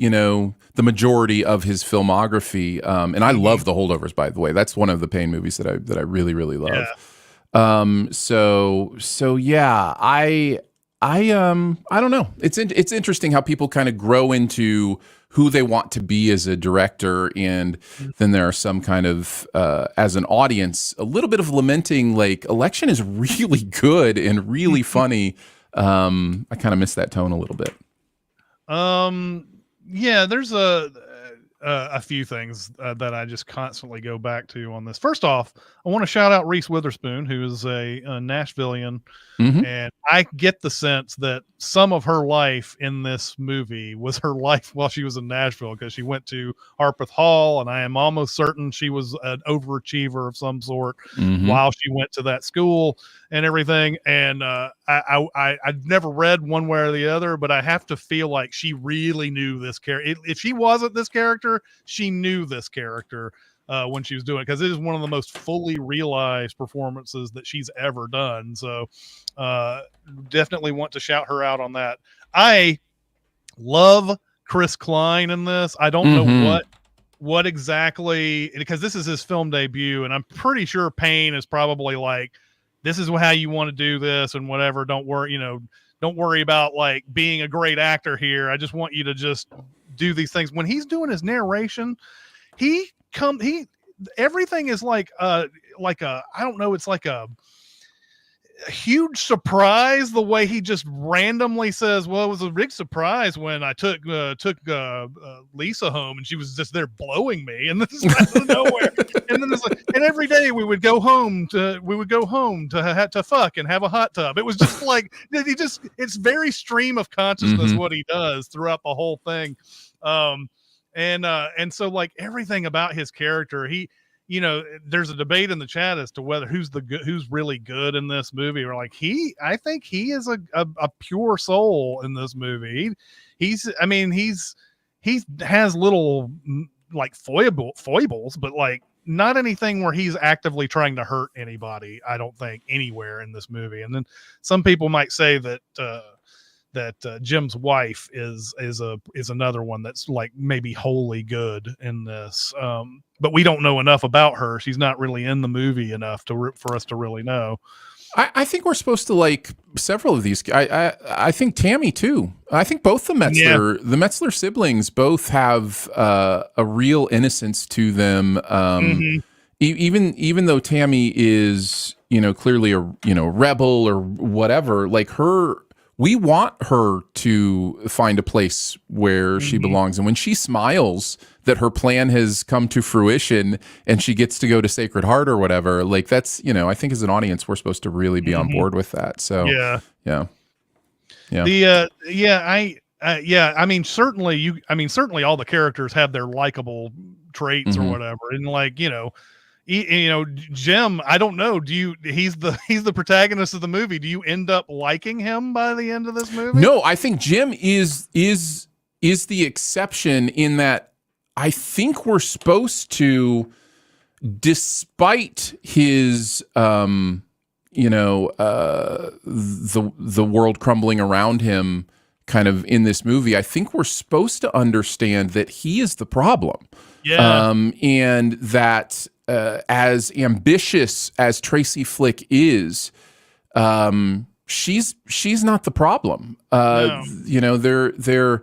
[SPEAKER 2] the majority of his filmography. And I love The Holdovers, by the way. That's one of the Payne movies that I really, really love.
[SPEAKER 1] Yeah.
[SPEAKER 2] So yeah, I don't know. It's interesting how people kind of grow into who they want to be as a director, and then there are some kind of as an audience a little bit of lamenting, like, Election is really good and really funny. I kind of miss that tone a little bit.
[SPEAKER 1] Yeah, there's a few things that I just constantly go back to on this. First off, I want to shout out Reese Witherspoon, who is a Nashvilleian, and I get the sense that some of her life in this movie was her life while she was in Nashville, because she went to Harpeth Hall, and I am almost certain she was an overachiever of some sort while she went to that school and everything. And I've never read one way or the other, but I have to feel like she really knew this character. If she wasn't this character, she knew this character when she was doing it, because it is one of the most fully realized performances that she's ever done. So definitely want to shout her out on that. I love Chris Klein in this. I don't know what exactly, because this is his film debut, and I'm pretty sure Payne is probably like, this is how you want to do this and whatever. Don't worry about like being a great actor here. I just want you to just do these things. When he's doing his narration, everything is like a I don't know, it's like a huge surprise, the way he just randomly says, well, it was a big surprise when I took Lisa home, and she was just there blowing me, and this is out of nowhere. And then it's like, and every day we would go home to fuck and have a hot tub. It was just like, it's very stream of consciousness what he does throughout the whole thing. And so like everything about his character, there's a debate in the chat as to whether who's really good in this movie. Or like I think he is a pure soul in this movie. He has little like foibles, but like not anything where he's actively trying to hurt anybody, I don't think, anywhere in this movie. And then some people might say that Jim's wife is another one that's like maybe wholly good in this, but we don't know enough about her. She's not really in the movie enough for us to really know.
[SPEAKER 2] I think we're supposed to like several of these. I think Tammy too. I think both the Metzler siblings both have a real innocence to them. Even though Tammy is clearly a rebel or whatever. Like we want her to find a place where she belongs. And when she smiles that her plan has come to fruition and she gets to go to Sacred Heart or whatever, like that's, I think as an audience, we're supposed to really be on board with that. So yeah.
[SPEAKER 1] I mean, certainly all the characters have their likable traits or whatever. And like, Jim, I don't know. He's the protagonist of the movie. Do you end up liking him by the end of this movie?
[SPEAKER 2] No, I think Jim is the exception in that I think we're supposed to, despite his the world crumbling around him kind of in this movie, I think we're supposed to understand that he is the problem.
[SPEAKER 1] Yeah.
[SPEAKER 2] And that as ambitious as Tracy Flick is, she's not the problem.
[SPEAKER 1] No.
[SPEAKER 2] They're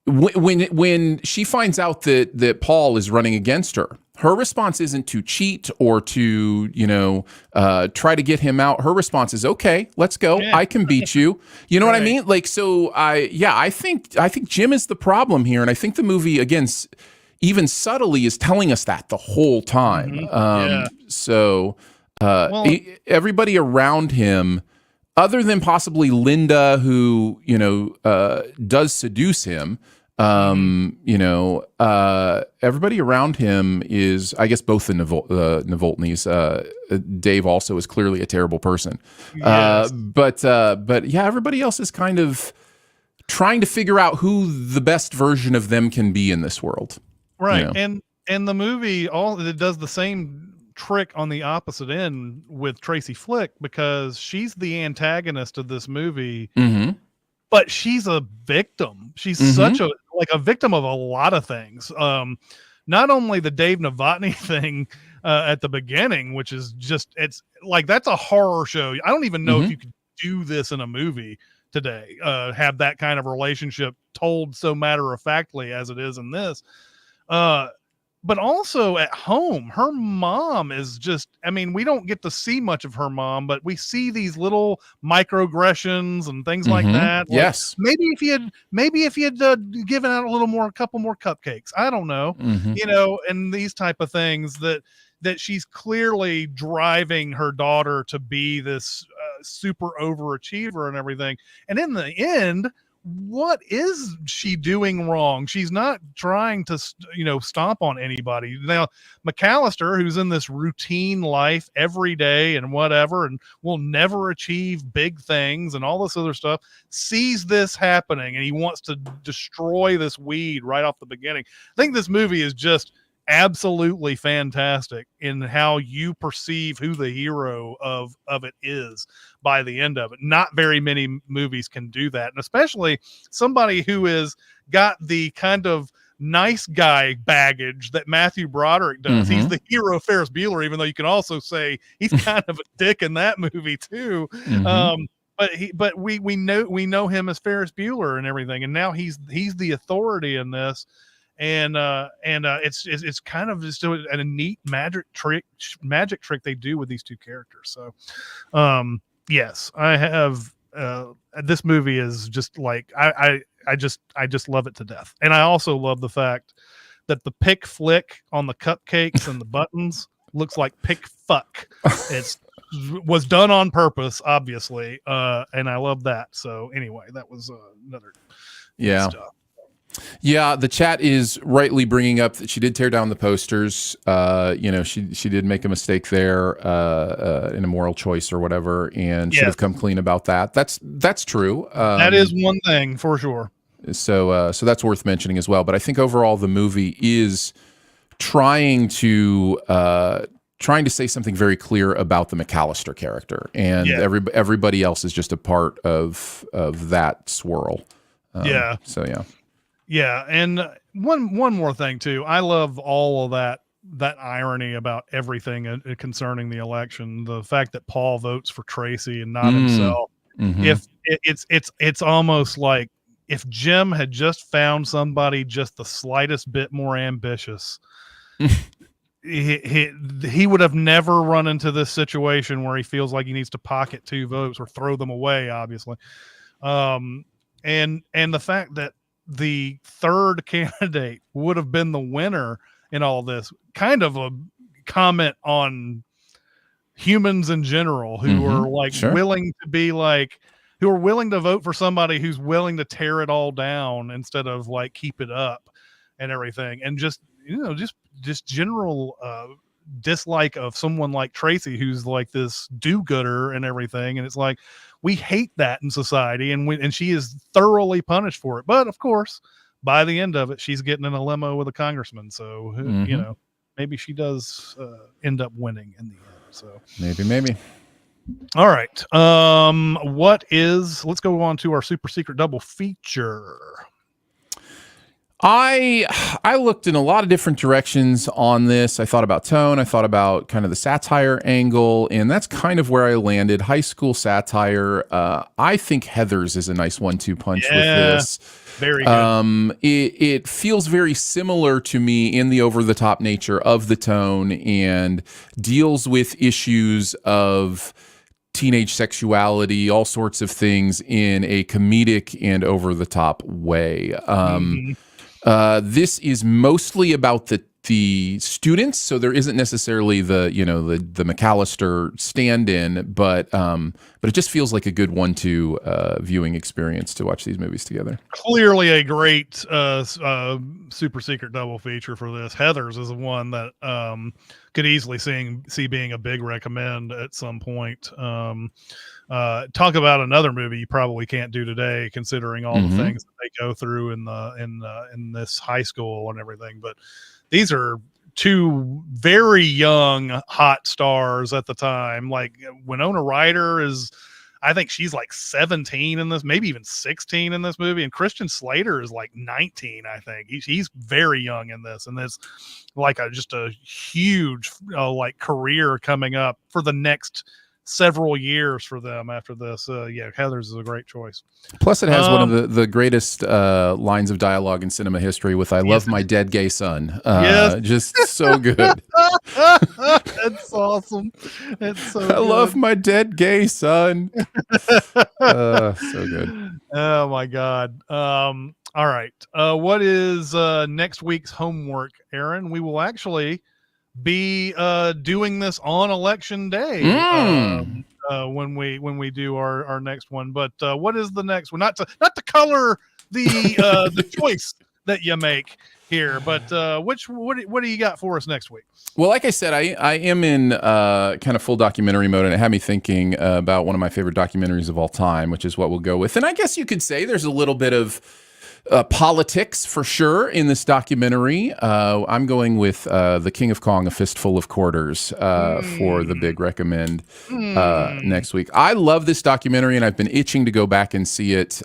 [SPEAKER 2] when she finds out that Paul is running against her, her response isn't to cheat or to try to get him out. Her response is, okay, let's go. Yeah. I can beat you. You know what I mean? Like, so I think Jim is the problem here, and I think the movie again, even subtly, is telling us that the whole time. So everybody around him, other than possibly Linda, who does seduce him, everybody around him is, I guess, both the Novotnys. Dave also is clearly a terrible person. Yes. But yeah, everybody else is kind of trying to figure out who the best version of them can be in this world.
[SPEAKER 1] Right. And the movie it does the same trick on the opposite end with Tracy Flick, because she's the antagonist of this movie, but she's a victim. She's such a victim of a lot of things. Not only the Dave Novotny thing at the beginning, which is just, it's like, that's a horror show. I don't even know if you could do this in a movie today, have that kind of relationship told so matter-of-factly as it is in this. But also at home, her mom is just, I mean, we don't get to see much of her mom, but we see these little microaggressions and things like that. Like,
[SPEAKER 2] yes.
[SPEAKER 1] Maybe if you had given out a couple more cupcakes, I don't know, and these type of things that she's clearly driving her daughter to be this super overachiever and everything. And in the end, what is she doing wrong? She's not trying to, stomp on anybody. Now, McAllister, who's in this routine life every day and whatever, and will never achieve big things and all this other stuff, sees this happening and he wants to destroy this weed right off the beginning. I think this movie is just absolutely fantastic in how you perceive who the hero of it is by the end of it. Not very many movies can do that, and especially somebody who is got the kind of nice guy baggage that Matthew Broderick does. He's the hero of Ferris Bueller, even though you can also say he's kind of a dick in that movie too. But we know him as Ferris Bueller and everything, and now he's the authority in this. And it's kind of just a neat magic trick they do with these two characters. So, yes, I have. This movie is just like I just love it to death, and I also love the fact that the pick flick on the cupcakes and the buttons looks like pick fuck. Was done on purpose, obviously, and I love that. So anyway, that was another stuff.
[SPEAKER 2] Yeah, the chat is rightly bringing up that she did tear down the posters. She did make a mistake there in a moral choice or whatever, and should have come clean about that. That's true.
[SPEAKER 1] That is one thing for sure.
[SPEAKER 2] So that's worth mentioning as well. But I think overall the movie is trying to say something very clear about the McAllister character, and everybody else is just a part of that swirl. So yeah.
[SPEAKER 1] Yeah, and one more thing too. I love all of that irony about everything concerning the election. The fact that Paul votes for Tracy and not himself. If it's almost like if Jim had just found somebody just the slightest bit more ambitious, he would have never run into this situation where he feels like he needs to pocket 2 votes or throw them away, obviously. And the fact that the third candidate would have been the winner in all this, kind of a comment on humans in general who are like willing to be like, who are willing to vote for somebody who's willing to tear it all down instead of like keep it up and everything. And just, just general dislike of someone like Tracy, who's like this do-gooder and everything. And it's like, we hate that in society, and she is thoroughly punished for it. But of course, by the end of it, she's getting in a limo with a congressman. So, maybe she does end up winning in the end. So
[SPEAKER 2] maybe.
[SPEAKER 1] All right. Let's go on to our super secret double feature.
[SPEAKER 2] I looked in a lot of different directions on this. I thought about tone. I thought about kind of the satire angle, and that's kind of where I landed. High school satire. I think Heathers is a nice 1-2 punch with this.
[SPEAKER 1] Very good.
[SPEAKER 2] It feels very similar to me in the over-the-top nature of the tone, and deals with issues of teenage sexuality, all sorts of things in a comedic and over-the-top way. This is mostly about the students, so there isn't necessarily the McAllister stand-in, but it just feels like a good 1-2 viewing experience to watch these movies together.
[SPEAKER 1] Clearly a great super secret double feature for this. Heathers is the one that could easily see being a big recommend at some point. Talk about another movie you probably can't do today, considering all the things that they go through in this high school and everything. But these are 2 very young hot stars at the time. Like Winona Ryder I think she's like 17 in this, maybe even 16 in this movie, and Christian Slater is like 19. I think he's very young in this, and there's like just a huge like career coming up for the next several years for them after this. Heathers is a great choice.
[SPEAKER 2] Plus, it has one of the greatest lines of dialogue in cinema history with "I love my dead gay son."
[SPEAKER 1] Yes,
[SPEAKER 2] just so good.
[SPEAKER 1] That's awesome. It's so.
[SPEAKER 2] I love my dead gay son. So good.
[SPEAKER 1] Oh my God. All right. What is next week's homework, Aaron? We will actually be doing this on election day when we do our next one. But what is the next one? Not to color the choice that you make here, but what do you got for us next week?
[SPEAKER 2] Well, like I said, I am in kind of full documentary mode, and it had me thinking about one of my favorite documentaries of all time, which is what we'll go with. And I guess you could say there's a little bit of politics for sure in this documentary. I'm going with The King of Kong, A Fistful of Quarters for the big recommend next week. I love this documentary, and I've been itching to go back and see it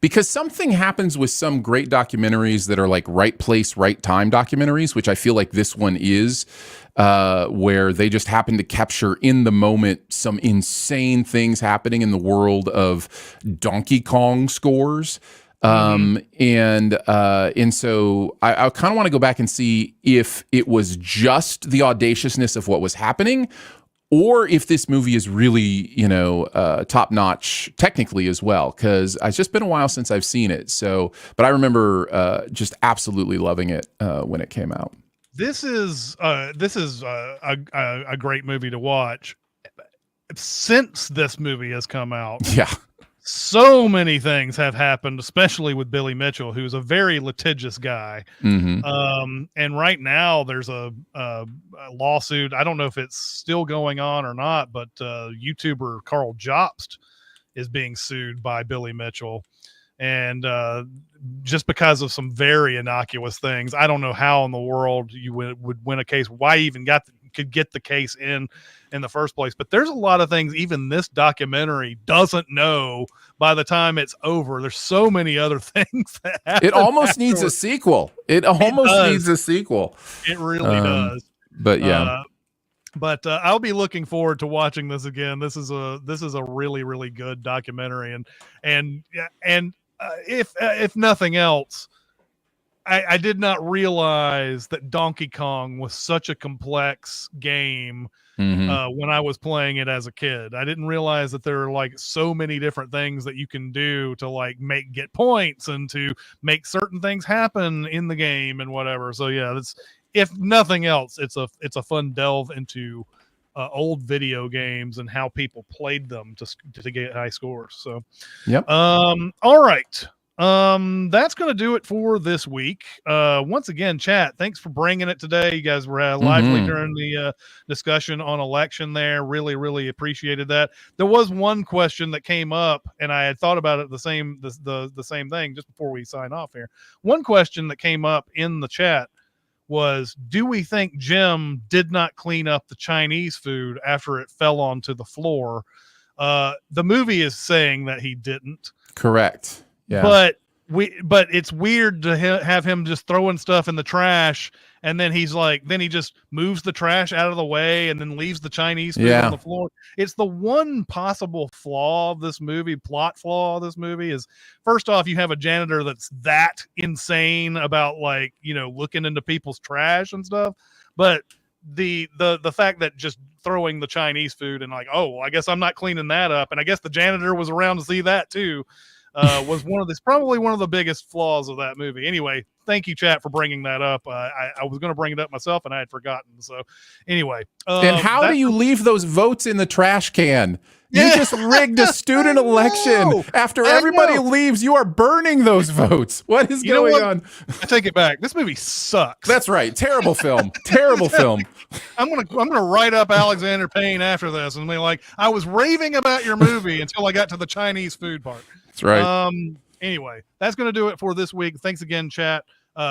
[SPEAKER 2] because something happens with some great documentaries that are like right place, right time documentaries, which I feel like this one is. Where they just happen to capture in the moment some insane things happening in the world of Donkey Kong scores. And so I kind of want to go back and see if it was just the audaciousness of what was happening, or if this movie is really, top notch technically as well. Because it's just been a while since I've seen it. So, but I remember just absolutely loving it when it came out.
[SPEAKER 1] This is a great movie to watch. Since this movie has come out, so many things have happened, especially with Billy Mitchell, who's a very litigious guy. And right now there's a lawsuit. I don't know if it's still going on or not, but YouTuber Carl Jobst is being sued by Billy Mitchell. And just because of some very innocuous things. I don't know how in the world you would win a case. Why even could get the case in the first place? But there's a lot of things even this documentary doesn't know by the time it's over. There's so many other things that happen.
[SPEAKER 2] It almost needs a sequel. It needs a sequel.
[SPEAKER 1] It really does.
[SPEAKER 2] But yeah.
[SPEAKER 1] But I'll be looking forward to watching this again. This is a really, really good documentary, and if nothing else, I did not realize that Donkey Kong was such a complex game when I was playing it as a kid. I didn't realize that there are like so many different things that you can do to like get points and to make certain things happen in the game and whatever. So yeah, that's, if nothing else, it's a fun delve into old video games and how people played them to get high scores. So
[SPEAKER 2] Yep.
[SPEAKER 1] all right. That's going to do it for this week. Once again, chat, thanks for bringing it today. You guys were lively during the discussion on election there. Really, really appreciated that. There was one question that came up, and I had thought about it the same thing just before we sign off here. One question that came up in the chat was, do we think Jim did not clean up the Chinese food after it fell onto the floor? The movie is saying that he didn't.
[SPEAKER 2] Correct. Yeah.
[SPEAKER 1] But it's weird to have him just throwing stuff in the trash, and then he just moves the trash out of the way and then leaves the Chinese food on the floor. It's the one possible flaw of this movie, plot flaw of this movie, is first off, you have a janitor that's that insane about looking into people's trash and stuff. But the fact that just throwing the Chinese food and I guess I'm not cleaning that up, and I guess the janitor was around to see that too. Was probably one of the biggest flaws of that movie. Anyway, thank you, chat, for bringing that up. I was going to bring it up myself, and I had forgotten. So, anyway,
[SPEAKER 2] and how do you leave those votes in the trash can? You just rigged a student election. After everybody leaves, you are burning those votes. What is going on?
[SPEAKER 1] I take it back. This movie sucks.
[SPEAKER 2] That's right. Terrible film. Terrible film.
[SPEAKER 1] I'm gonna write up Alexander Payne after this and be like, I was raving about your movie until I got to the Chinese food part.
[SPEAKER 2] That's right.
[SPEAKER 1] Anyway, that's going to do it for this week. Thanks again, chat.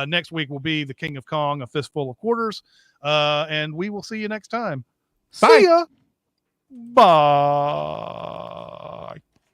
[SPEAKER 1] Next week will be The King of Kong, A Fistful of Quarters. And we will see you next time.
[SPEAKER 2] Bye.
[SPEAKER 1] See ya. Bye.